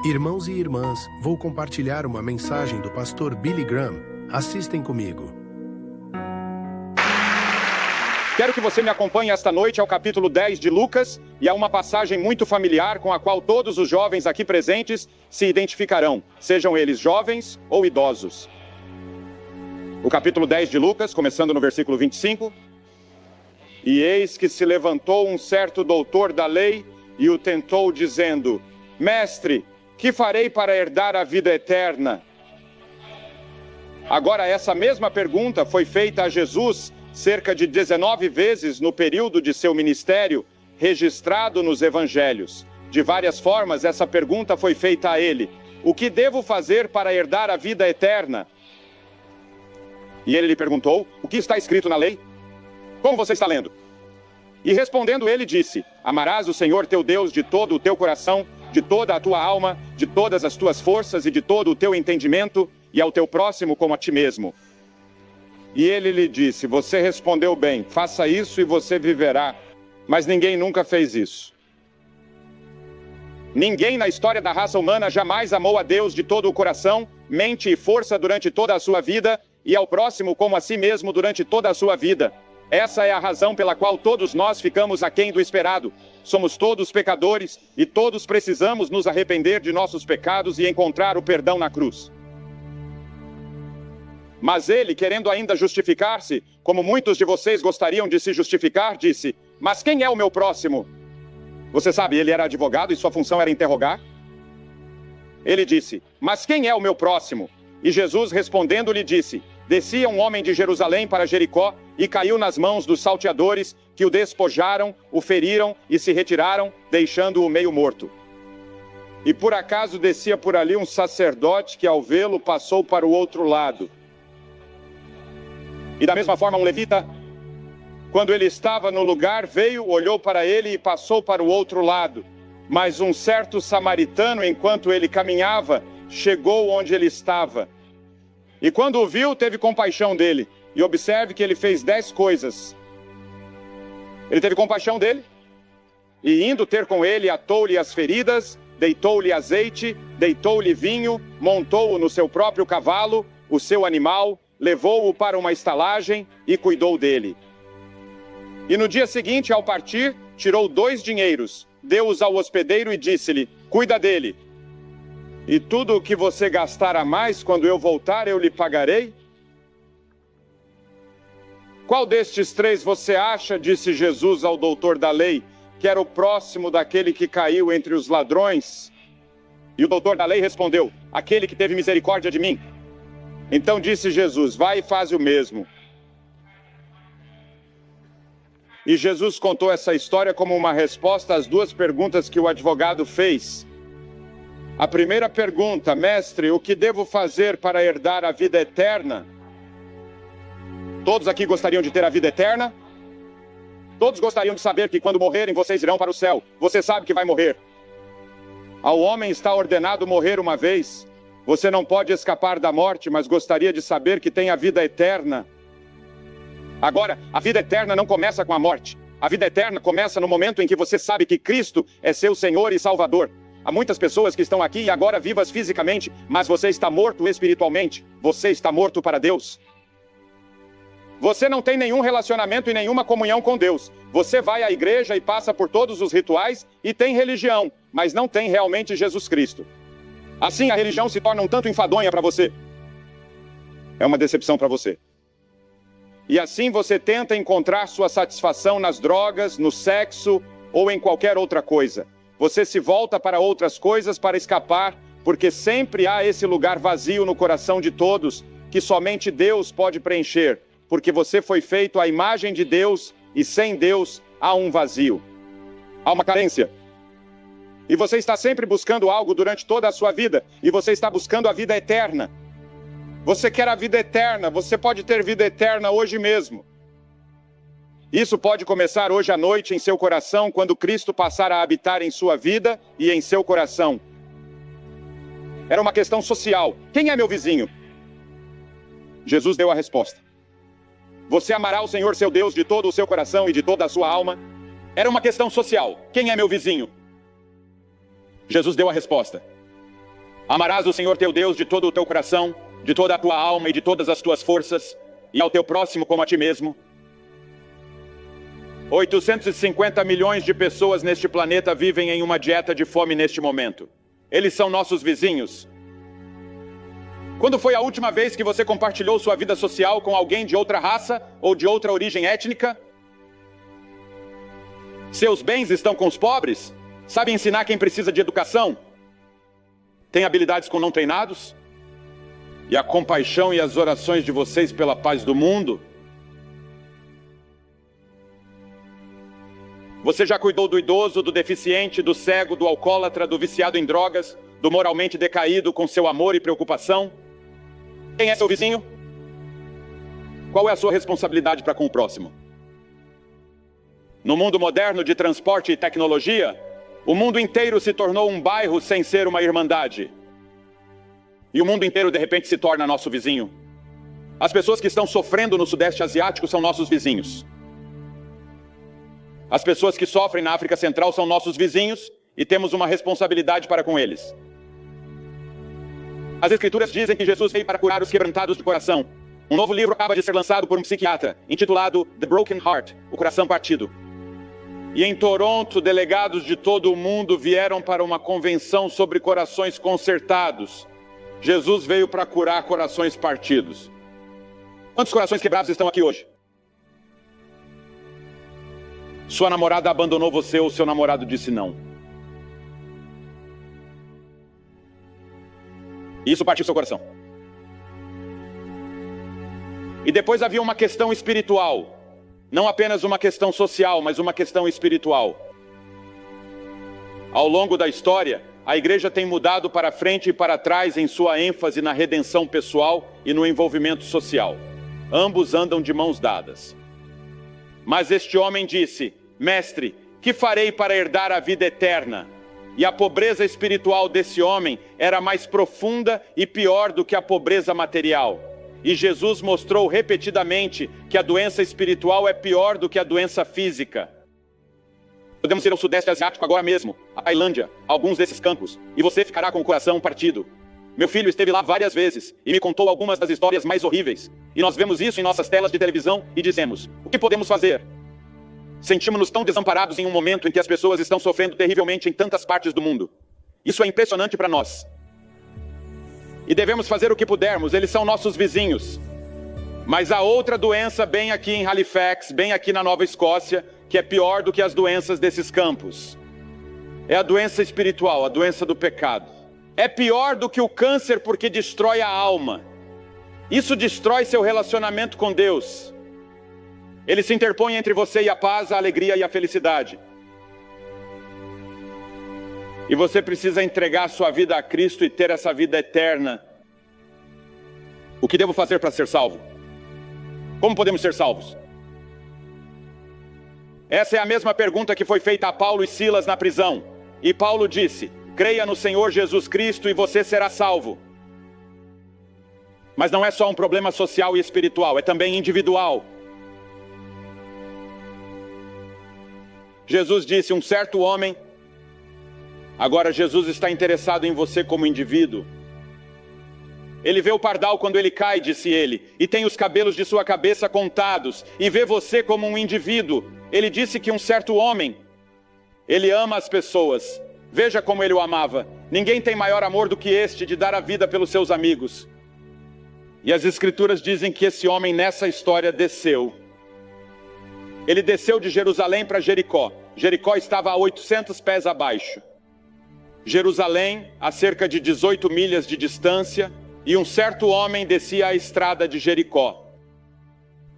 Irmãos e irmãs, vou compartilhar uma mensagem do pastor Billy Graham. Assistem comigo. Quero que você me acompanhe esta noite ao capítulo 10 de Lucas e a uma passagem muito familiar com a qual todos os jovens aqui presentes se identificarão, sejam eles jovens ou idosos. O capítulo 10 de Lucas, começando no versículo 25. E eis que se levantou um certo doutor da lei e o tentou dizendo: Mestre, que farei para herdar a vida eterna? Agora, essa mesma pergunta foi feita a Jesus cerca de 19 vezes no período de seu ministério, registrado nos evangelhos. De várias formas, essa pergunta foi feita a ele: o que devo fazer para herdar a vida eterna? E ele lhe perguntou: o que está escrito na lei? Como você está lendo? E respondendo ele disse: amarás o Senhor teu Deus de todo o teu coração, de toda a tua alma, de todas as tuas forças e de todo o teu entendimento, e ao teu próximo como a ti mesmo. E ele lhe disse: você respondeu bem, faça isso e você viverá. Mas ninguém nunca fez isso. Ninguém na história da raça humana jamais amou a Deus de todo o coração, mente e força durante toda a sua vida, e ao próximo como a si mesmo durante toda a sua vida. Essa é a razão pela qual todos nós ficamos aquém do esperado. Somos todos pecadores e todos precisamos nos arrepender de nossos pecados e encontrar o perdão na cruz. Mas ele, querendo ainda justificar-se, como muitos de vocês gostariam de se justificar, disse: mas quem é o meu próximo? Você sabe, ele era advogado e sua função era interrogar. Ele disse: mas quem é o meu próximo? E Jesus respondendo lhe disse: descia um homem de Jerusalém para Jericó e caiu nas mãos dos salteadores, que o despojaram, o feriram e se retiraram, deixando-o meio morto. E por acaso descia por ali um sacerdote que, ao vê-lo, passou para o outro lado. E da mesma forma um levita, quando ele estava no lugar, veio, olhou para ele e passou para o outro lado. Mas um certo samaritano, enquanto ele caminhava, chegou onde ele estava. E quando o viu, teve compaixão dele. E observe que ele fez 10 coisas. Ele teve compaixão dele, e indo ter com ele, atou-lhe as feridas, deitou-lhe azeite, deitou-lhe vinho, montou-o no seu próprio cavalo, o seu animal, levou-o para uma estalagem e cuidou dele. E no dia seguinte, ao partir, tirou 2 dinheiros, deu-os ao hospedeiro e disse-lhe: cuida dele. E tudo o que você gastar a mais, quando eu voltar, eu lhe pagarei? Qual destes 3 você acha, disse Jesus ao doutor da lei, que era o próximo daquele que caiu entre os ladrões? E o doutor da lei respondeu: aquele que teve misericórdia de mim. Então disse Jesus: vai e faz o mesmo. E Jesus contou essa história como uma resposta às 2 perguntas que o advogado fez. A primeira pergunta: mestre, o que devo fazer para herdar a vida eterna? Todos aqui gostariam de ter a vida eterna? Todos gostariam de saber que quando morrerem vocês irão para o céu. Você sabe que vai morrer. Ao homem está ordenado morrer uma vez. Você não pode escapar da morte, mas gostaria de saber que tem a vida eterna. Agora, a vida eterna não começa com a morte. A vida eterna começa no momento em que você sabe que Cristo é seu Senhor e Salvador. Há muitas pessoas que estão aqui e agora vivas fisicamente, mas você está morto espiritualmente. Você está morto para Deus. Você não tem nenhum relacionamento e nenhuma comunhão com Deus. Você vai à igreja e passa por todos os rituais e tem religião, mas não tem realmente Jesus Cristo. Assim, a religião se torna um tanto enfadonha para você. É uma decepção para você. E assim você tenta encontrar sua satisfação nas drogas, no sexo ou em qualquer outra coisa. Você se volta para outras coisas para escapar, porque sempre há esse lugar vazio no coração de todos que somente Deus pode preencher. Porque você foi feito à imagem de Deus e sem Deus há um vazio. Há uma carência. E você está sempre buscando algo durante toda a sua vida. E você está buscando a vida eterna. Você quer a vida eterna. Você pode ter vida eterna hoje mesmo. Isso pode começar hoje à noite em seu coração, quando Cristo passar a habitar em sua vida e em seu coração. Era uma questão social. Quem é meu vizinho? Jesus deu a resposta. Você amará o Senhor seu Deus de todo o seu coração e de toda a sua alma. Era uma questão social. Quem é meu vizinho? Jesus deu a resposta. Amarás o Senhor teu Deus de todo o teu coração, de toda a tua alma e de todas as tuas forças, e ao teu próximo como a ti mesmo. 850 milhões de pessoas neste planeta vivem em uma dieta de fome neste momento. Eles são nossos vizinhos. Quando foi a última vez que você compartilhou sua vida social com alguém de outra raça ou de outra origem étnica? Seus bens estão com os pobres? Sabe ensinar quem precisa de educação? Tem habilidades com não treinados? E a compaixão e as orações de vocês pela paz do mundo? Você já cuidou do idoso, do deficiente, do cego, do alcoólatra, do viciado em drogas, do moralmente decaído com seu amor e preocupação? Quem é seu vizinho? Qual é a sua responsabilidade para com o próximo? No mundo moderno de transporte e tecnologia, o mundo inteiro se tornou um bairro sem ser uma irmandade. E o mundo inteiro de repente se torna nosso vizinho. As pessoas que estão sofrendo no Sudeste Asiático são nossos vizinhos. As pessoas que sofrem na África Central são nossos vizinhos e temos uma responsabilidade para com eles. As Escrituras dizem que Jesus veio para curar os quebrantados de coração. Um novo livro acaba de ser lançado por um psiquiatra, intitulado The Broken Heart, O Coração Partido. E em Toronto, delegados de todo o mundo vieram para uma convenção sobre corações consertados. Jesus veio para curar corações partidos. Quantos corações quebrados estão aqui hoje? Sua namorada abandonou você ou seu namorado disse não. Isso partiu seu coração. E depois havia uma questão espiritual. Não apenas uma questão social, mas uma questão espiritual. Ao longo da história, a igreja tem mudado para frente e para trás em sua ênfase na redenção pessoal e no envolvimento social. Ambos andam de mãos dadas. Mas este homem disse: Mestre, que farei para herdar a vida eterna? E a pobreza espiritual desse homem era mais profunda e pior do que a pobreza material. E Jesus mostrou repetidamente que a doença espiritual é pior do que a doença física. Podemos ir ao Sudeste Asiático agora mesmo, a Tailândia, alguns desses campos, e você ficará com o coração partido. Meu filho esteve lá várias vezes e me contou algumas das histórias mais horríveis. E nós vemos isso em nossas telas de televisão e dizemos: o que podemos fazer? Sentimos-nos tão desamparados em um momento em que as pessoas estão sofrendo terrivelmente em tantas partes do mundo. Isso é impressionante para nós. E devemos fazer o que pudermos, eles são nossos vizinhos. Mas há outra doença bem aqui em Halifax, bem aqui na Nova Escócia, que é pior do que as doenças desses campos. É a doença espiritual, a doença do pecado. É pior do que o câncer porque destrói a alma. Isso destrói seu relacionamento com Deus. Ele se interpõe entre você e a paz, a alegria e a felicidade. E você precisa entregar sua vida a Cristo e ter essa vida eterna. O que devo fazer para ser salvo? Como podemos ser salvos? Essa é a mesma pergunta que foi feita a Paulo e Silas na prisão. E Paulo disse: creia no Senhor Jesus Cristo e você será salvo. Mas não é só um problema social e espiritual, é também individual. Jesus disse: um certo homem. Agora Jesus está interessado em você como indivíduo. Ele vê o pardal quando ele cai, disse ele, e tem os cabelos de sua cabeça contados, e vê você como um indivíduo. Ele disse que um certo homem, ele ama as pessoas. Veja como ele o amava. Ninguém tem maior amor do que este, de dar a vida pelos seus amigos. E as Escrituras dizem que esse homem nessa história desceu. Ele desceu de Jerusalém para Jericó. Jericó estava a 800 pés abaixo. Jerusalém, a cerca de 18 milhas de distância, e um certo homem descia a estrada de Jericó.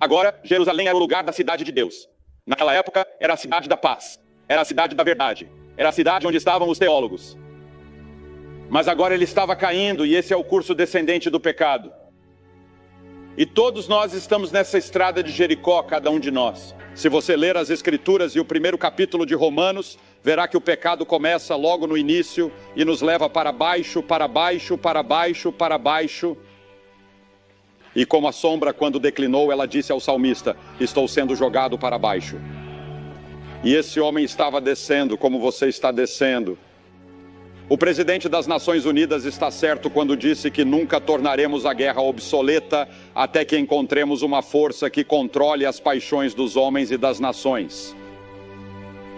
Agora, Jerusalém era o lugar da cidade de Deus. Naquela época, era a cidade da paz. Era a cidade da verdade. Era a cidade onde estavam os teólogos. Mas agora ele estava caindo, e esse é o curso descendente do pecado. E todos nós estamos nessa estrada de Jericó, cada um de nós. Se você ler as Escrituras e o primeiro capítulo de Romanos, verá que o pecado começa logo no início e nos leva para baixo, para baixo, para baixo, para baixo. E como a sombra, quando declinou, ela disse ao salmista: estou sendo jogado para baixo. E esse homem estava descendo como você está descendo. O presidente das Nações Unidas está certo quando disse que nunca tornaremos a guerra obsoleta até que encontremos uma força que controle as paixões dos homens e das nações.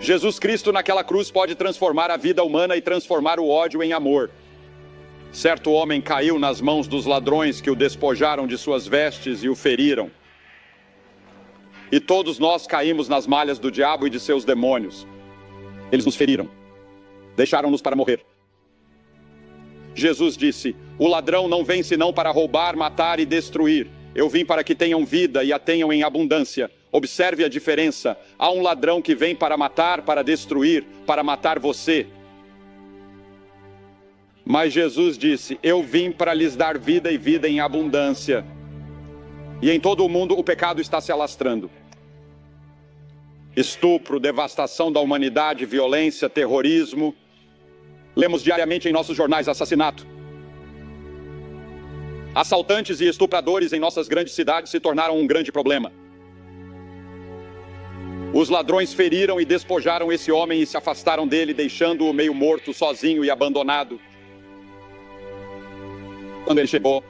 Jesus Cristo naquela cruz pode transformar a vida humana e transformar o ódio em amor. Certo homem caiu nas mãos dos ladrões que o despojaram de suas vestes e o feriram. E todos nós caímos nas malhas do diabo e de seus demônios. Eles nos feriram. Deixaram-nos para morrer. Jesus disse: o ladrão não vem senão para roubar, matar e destruir. Eu vim para que tenham vida e a tenham em abundância. Observe a diferença. Há um ladrão que vem para matar, para destruir, para matar você. Mas Jesus disse: eu vim para lhes dar vida e vida em abundância. E em todo o mundo o pecado está se alastrando. Estupro, devastação da humanidade, violência, terrorismo. Lemos diariamente em nossos jornais assassinato. Assaltantes e estupradores em nossas grandes cidades se tornaram um grande problema. Os ladrões feriram e despojaram esse homem e se afastaram dele, deixando-o meio morto, sozinho e abandonado. Quando ele chegou,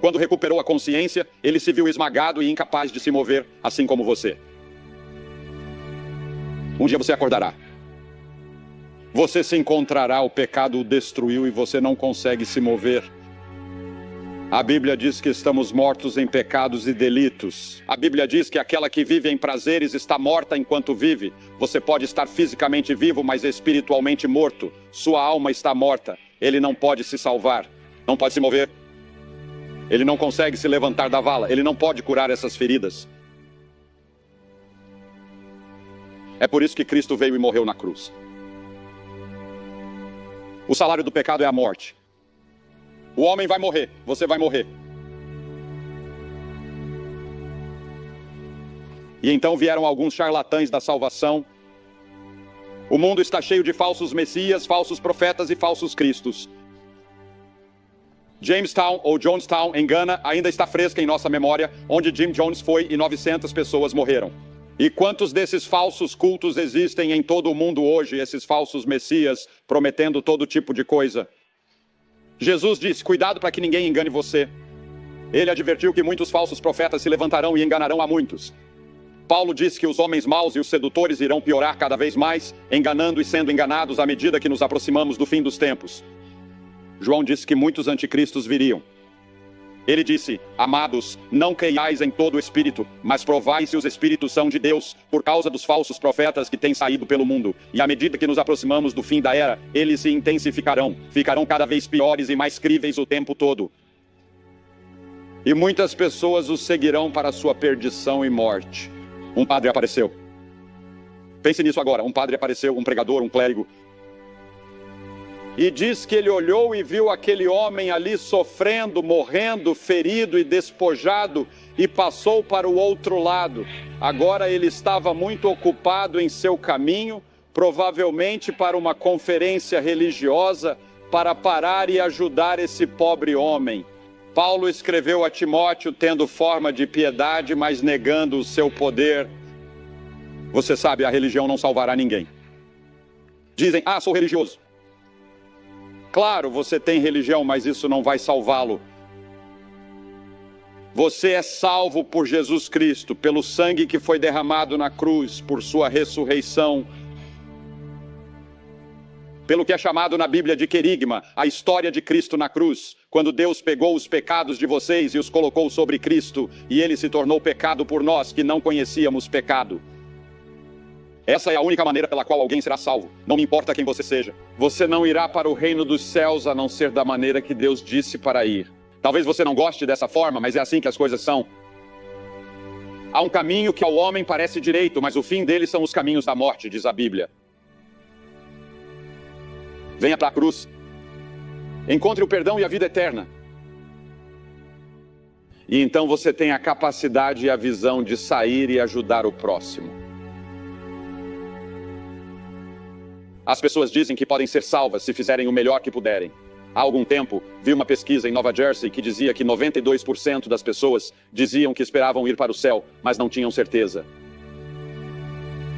quando recuperou a consciência, ele se viu esmagado e incapaz de se mover, assim como você. Um dia você acordará. Você se encontrará, o pecado o destruiu e você não consegue se mover. A Bíblia diz que estamos mortos em pecados e delitos. A Bíblia diz que aquela que vive em prazeres está morta enquanto vive. Você pode estar fisicamente vivo, mas espiritualmente morto. Sua alma está morta. Ele não pode se salvar. Não pode se mover. Ele não consegue se levantar da vala. Ele não pode curar essas feridas. É por isso que Cristo veio e morreu na cruz. O salário do pecado é a morte. O homem vai morrer, você vai morrer. E então vieram alguns charlatães da salvação. O mundo está cheio de falsos messias, falsos profetas e falsos cristos. Jamestown ou Jonestown, em Gana, ainda está fresca em nossa memória, onde Jim Jones foi e 900 pessoas morreram. E quantos desses falsos cultos existem em todo o mundo hoje, esses falsos messias, prometendo todo tipo de coisa? Jesus disse: cuidado para que ninguém engane você. Ele advertiu que muitos falsos profetas se levantarão e enganarão a muitos. Paulo disse que os homens maus e os sedutores irão piorar cada vez mais, enganando e sendo enganados à medida que nos aproximamos do fim dos tempos. João disse que muitos anticristos viriam. Ele disse: amados, não creiais em todo o espírito, mas provai se os espíritos são de Deus, por causa dos falsos profetas que têm saído pelo mundo. E à medida que nos aproximamos do fim da era, eles se intensificarão, ficarão cada vez piores e mais críveis o tempo todo. E muitas pessoas os seguirão para a sua perdição e morte. Um padre apareceu. Pense nisso agora, um padre apareceu, um pregador, um clérigo. E diz que ele olhou e viu aquele homem ali sofrendo, morrendo, ferido e despojado, e passou para o outro lado. Agora ele estava muito ocupado em seu caminho, provavelmente para uma conferência religiosa, para parar e ajudar esse pobre homem. Paulo escreveu a Timóteo tendo forma de piedade, mas negando o seu poder. Você sabe, a religião não salvará ninguém. Dizem: ah, sou religioso. Claro, você tem religião, mas isso não vai salvá-lo. Você é salvo por Jesus Cristo, pelo sangue que foi derramado na cruz, por sua ressurreição. Pelo que é chamado na Bíblia de querigma, a história de Cristo na cruz, quando Deus pegou os pecados de vocês e os colocou sobre Cristo, e ele se tornou pecado por nós que não conhecíamos pecado. Essa é a única maneira pela qual alguém será salvo. Não me importa quem você seja. Você não irá para o reino dos céus a não ser da maneira que Deus disse para ir. Talvez você não goste dessa forma, mas é assim que as coisas são. Há um caminho que ao homem parece direito, mas o fim dele são os caminhos da morte, diz a Bíblia. Venha para a cruz. Encontre o perdão e a vida eterna. E então você tem a capacidade e a visão de sair e ajudar o próximo. As pessoas dizem que podem ser salvas se fizerem o melhor que puderem. Há algum tempo, vi uma pesquisa em Nova Jersey que dizia que 92% das pessoas diziam que esperavam ir para o céu, mas não tinham certeza.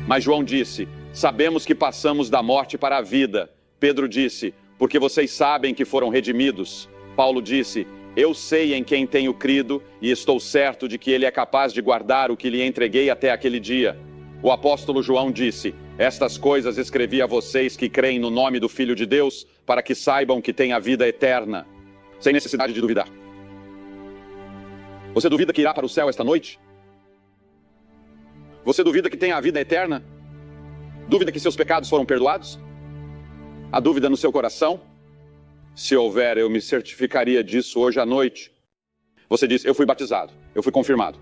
Mas João disse: sabemos que passamos da morte para a vida, Pedro disse, porque vocês sabem que foram redimidos. Paulo disse, eu sei em quem tenho crido e estou certo de que ele é capaz de guardar o que lhe entreguei até aquele dia. O apóstolo João disse, estas coisas escrevi a vocês que creem no nome do Filho de Deus, para que saibam que têm a vida eterna, sem necessidade de duvidar. Você duvida que irá para o céu esta noite? Você duvida que tem a vida eterna? Duvida que seus pecados foram perdoados? Há dúvida no seu coração? Se houver, eu me certificaria disso hoje à noite. Você diz, eu fui batizado, eu fui confirmado.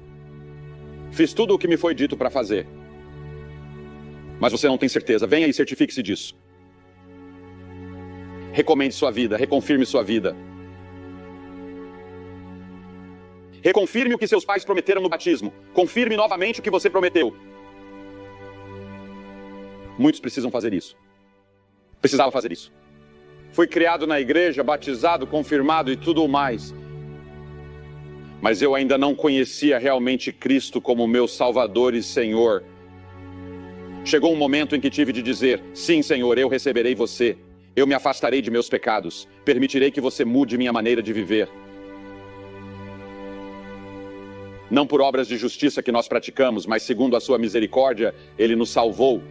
Fiz tudo o que me foi dito para fazer. Mas você não tem certeza, venha e certifique-se disso. Recomende sua vida, reconfirme sua vida. Reconfirme o que seus pais prometeram no batismo. Confirme novamente o que você prometeu. Muitos precisam fazer isso. Precisava fazer isso. Fui criado na igreja, batizado, confirmado e tudo mais. Mas eu ainda não conhecia realmente Cristo como meu Salvador e Senhor. Chegou um momento em que tive de dizer, sim, Senhor, eu receberei você. Eu me afastarei de meus pecados. Permitirei que você mude minha maneira de viver. Não por obras de justiça que nós praticamos, mas segundo a sua misericórdia, Ele nos salvou.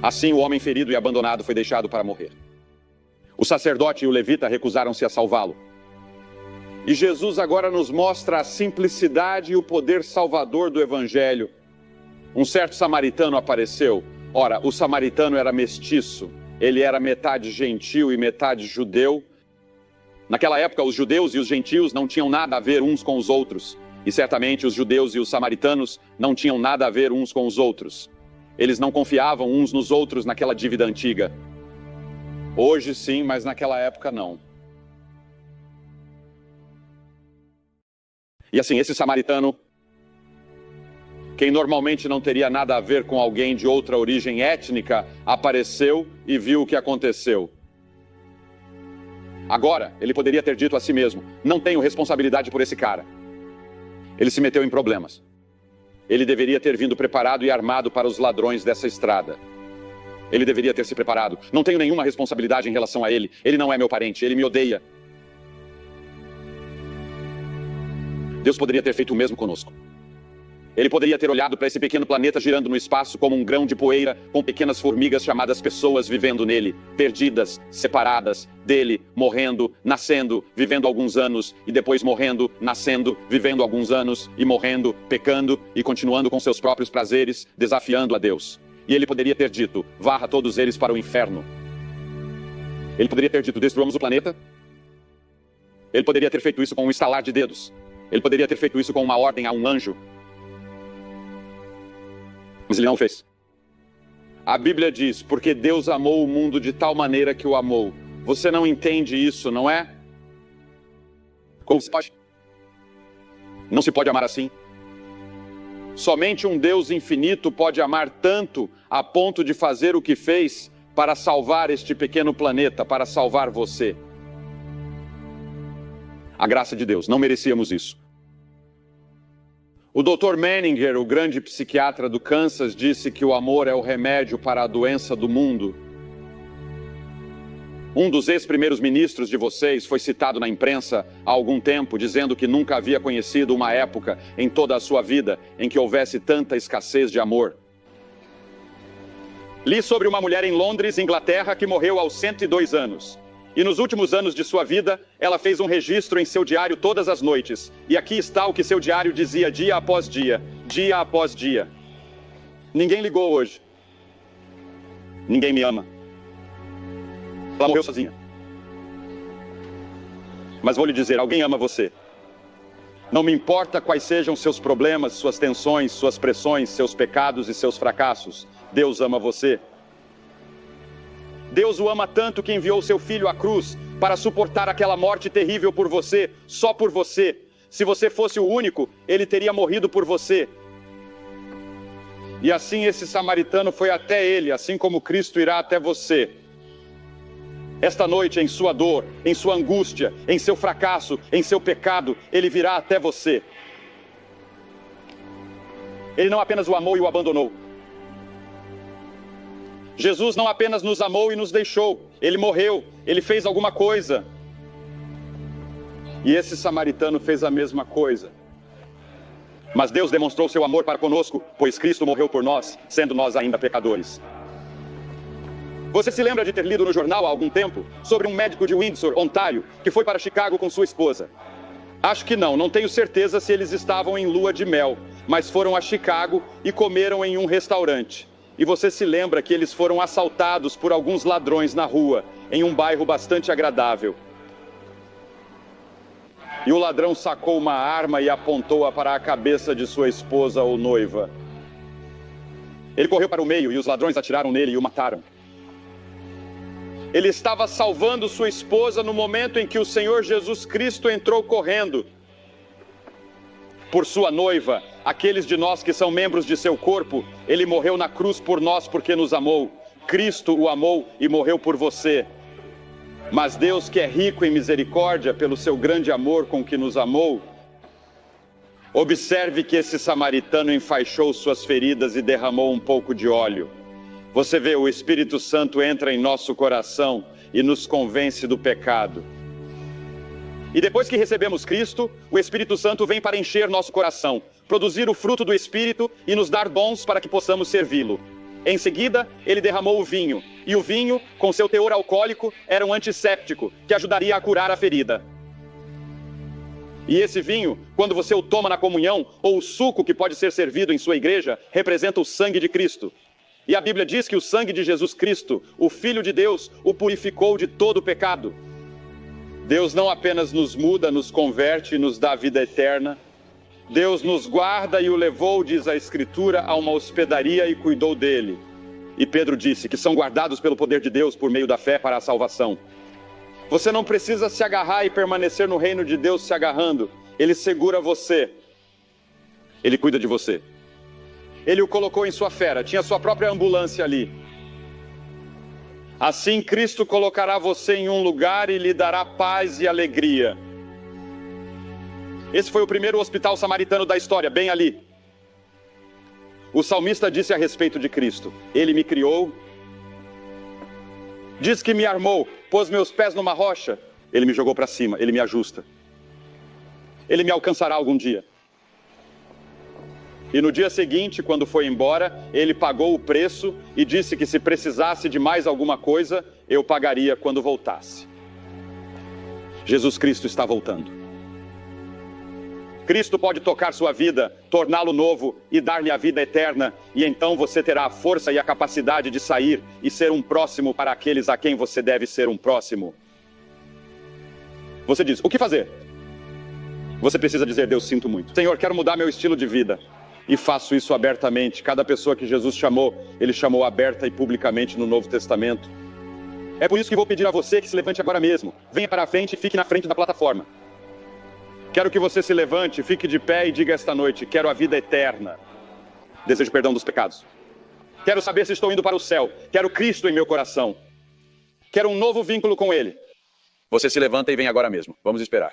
Assim, o homem ferido e abandonado foi deixado para morrer. O sacerdote e o levita recusaram-se a salvá-lo. E Jesus agora nos mostra a simplicidade e o poder salvador do Evangelho. Um certo samaritano apareceu. Ora, o samaritano era mestiço. Ele era metade gentil e metade judeu. Naquela época, os judeus e os gentios não tinham nada a ver uns com os outros. E certamente os judeus e os samaritanos não tinham nada a ver uns com os outros. Eles não confiavam uns nos outros naquela dívida antiga. Hoje sim, mas naquela época não. E assim, esse samaritano, quem normalmente não teria nada a ver com alguém de outra origem étnica, apareceu e viu o que aconteceu. Agora, ele poderia ter dito a si mesmo, não tenho responsabilidade por esse cara. Ele se meteu em problemas. Ele deveria ter vindo preparado e armado para os ladrões dessa estrada. Ele deveria ter se preparado. Não tenho nenhuma responsabilidade em relação a ele. Ele não é meu parente, ele me odeia. Deus poderia ter feito o mesmo conosco. Ele poderia ter olhado para esse pequeno planeta girando no espaço como um grão de poeira, com pequenas formigas chamadas pessoas vivendo nele, perdidas, separadas dele, morrendo, nascendo, vivendo alguns anos, e depois morrendo, nascendo, vivendo alguns anos, e morrendo, pecando, e continuando com seus próprios prazeres, desafiando a Deus. E ele poderia ter dito, varra todos eles para o inferno. Ele poderia ter dito, destruamos o planeta. Ele poderia ter feito isso com um estalar de dedos. Ele poderia ter feito isso com uma ordem a um anjo. Mas ele não fez. A Bíblia diz, porque Deus amou o mundo de tal maneira que o amou. Você não entende isso, não é? Como se pode? Não se pode amar assim. Somente um Deus infinito pode amar tanto a ponto de fazer o que fez para salvar este pequeno planeta, para salvar você. A graça de Deus, não merecíamos isso. O Dr. Menninger, o grande psiquiatra do Kansas, disse que o amor é o remédio para a doença do mundo. Um dos ex-primeiros ministros de vocês foi citado na imprensa há algum tempo, dizendo que nunca havia conhecido uma época em toda a sua vida em que houvesse tanta escassez de amor. Li sobre uma mulher em Londres, Inglaterra, que morreu aos 102 anos. E nos últimos anos de sua vida, ela fez um registro em seu diário todas as noites. E aqui está o que seu diário dizia dia após dia, dia após dia. Ninguém ligou hoje. Ninguém me ama. Ela morreu sozinha. Mas vou lhe dizer, alguém ama você. Não me importa quais sejam seus problemas, suas tensões, suas pressões, seus pecados e seus fracassos. Deus ama você. Deus o ama tanto que enviou seu filho à cruz para suportar aquela morte terrível por você, só por você. Se você fosse o único, ele teria morrido por você. E assim esse samaritano foi até ele, assim como Cristo irá até você. Esta noite, em sua dor, em sua angústia, em seu fracasso, em seu pecado, ele virá até você. Ele não apenas o amou e o abandonou. Jesus não apenas nos amou e nos deixou, ele morreu, ele fez alguma coisa. E esse samaritano fez a mesma coisa. Mas Deus demonstrou seu amor para conosco, pois Cristo morreu por nós, sendo nós ainda pecadores. Você se lembra de ter lido no jornal há algum tempo sobre um médico de Windsor, Ontário, que foi para Chicago com sua esposa? Acho que não tenho certeza se eles estavam em lua de mel, mas foram a Chicago e comeram em um restaurante. E você se lembra que eles foram assaltados por alguns ladrões na rua, em um bairro bastante agradável. E o ladrão sacou uma arma e apontou-a para a cabeça de sua esposa ou noiva. Ele correu para o meio e os ladrões atiraram nele e o mataram. Ele estava salvando sua esposa no momento em que o Senhor Jesus Cristo entrou correndo por sua noiva, aqueles de nós que são membros de seu corpo. Ele morreu na cruz por nós porque nos amou. Cristo o amou e morreu por você. Mas Deus, que é rico em misericórdia pelo seu grande amor com que nos amou, observe que esse samaritano enfaixou suas feridas e derramou um pouco de óleo. Você vê, o Espírito Santo entra em nosso coração e nos convence do pecado. E depois que recebemos Cristo, o Espírito Santo vem para encher nosso coração, produzir o fruto do Espírito e nos dar dons para que possamos servi-lo. Em seguida, ele derramou o vinho, e o vinho, com seu teor alcoólico, era um antisséptico, que ajudaria a curar a ferida. E esse vinho, quando você o toma na comunhão, ou o suco que pode ser servido em sua igreja, representa o sangue de Cristo. E a Bíblia diz que o sangue de Jesus Cristo, o Filho de Deus, o purificou de todo o pecado. Deus não apenas nos muda, nos converte e nos dá vida eterna. Deus nos guarda e o levou, diz a Escritura, a uma hospedaria e cuidou dele. E Pedro disse que são guardados pelo poder de Deus por meio da fé para a salvação. Você não precisa se agarrar e permanecer no reino de Deus se agarrando. Ele segura você. Ele cuida de você. Ele o colocou em sua fera, tinha sua própria ambulância ali. Assim Cristo colocará você em um lugar e lhe dará paz e alegria. Esse foi o primeiro hospital samaritano da história, bem ali. O salmista disse a respeito de Cristo: ele me criou, diz que me armou, pôs meus pés numa rocha, ele me jogou para cima, ele me ajusta. Ele me alcançará algum dia. E no dia seguinte, quando foi embora, ele pagou o preço e disse que se precisasse de mais alguma coisa, eu pagaria quando voltasse. Jesus Cristo está voltando. Cristo pode tocar sua vida, torná-lo novo e dar-lhe a vida eterna, e então você terá a força e a capacidade de sair e ser um próximo para aqueles a quem você deve ser um próximo. Você diz, o que fazer? Você precisa dizer, Deus, sinto muito. Senhor, quero mudar meu estilo de vida. E faço isso abertamente. Cada pessoa que Jesus chamou, ele chamou aberta e publicamente no Novo Testamento. É por isso que vou pedir a você que se levante agora mesmo. Venha para a frente e fique na frente da plataforma. Quero que você se levante, fique de pé e diga esta noite, quero a vida eterna. Desejo perdão dos pecados. Quero saber se estou indo para o céu. Quero Cristo em meu coração. Quero um novo vínculo com Ele. Você se levanta e vem agora mesmo. Vamos esperar.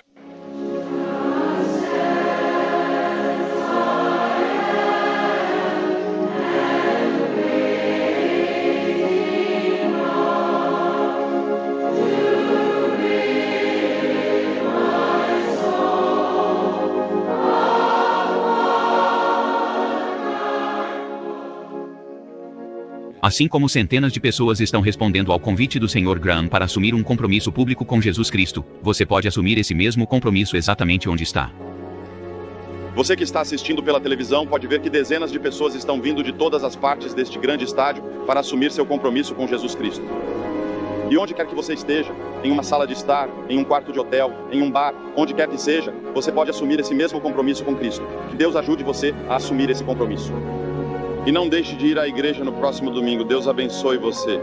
Assim como centenas de pessoas estão respondendo ao convite do Sr. Graham para assumir um compromisso público com Jesus Cristo, você pode assumir esse mesmo compromisso exatamente onde está. Você que está assistindo pela televisão pode ver que dezenas de pessoas estão vindo de todas as partes deste grande estádio para assumir seu compromisso com Jesus Cristo. E onde quer que você esteja, em uma sala de estar, em um quarto de hotel, em um bar, onde quer que seja, você pode assumir esse mesmo compromisso com Cristo. Que Deus ajude você a assumir esse compromisso. E não deixe de ir à igreja no próximo domingo. Deus abençoe você.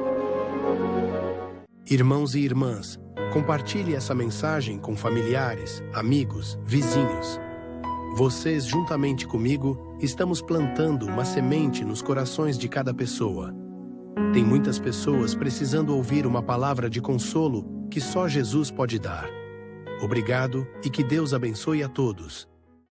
Irmãos e irmãs, compartilhe essa mensagem com familiares, amigos, vizinhos. Vocês, juntamente comigo, estamos plantando uma semente nos corações de cada pessoa. Tem muitas pessoas precisando ouvir uma palavra de consolo que só Jesus pode dar. Obrigado e que Deus abençoe a todos.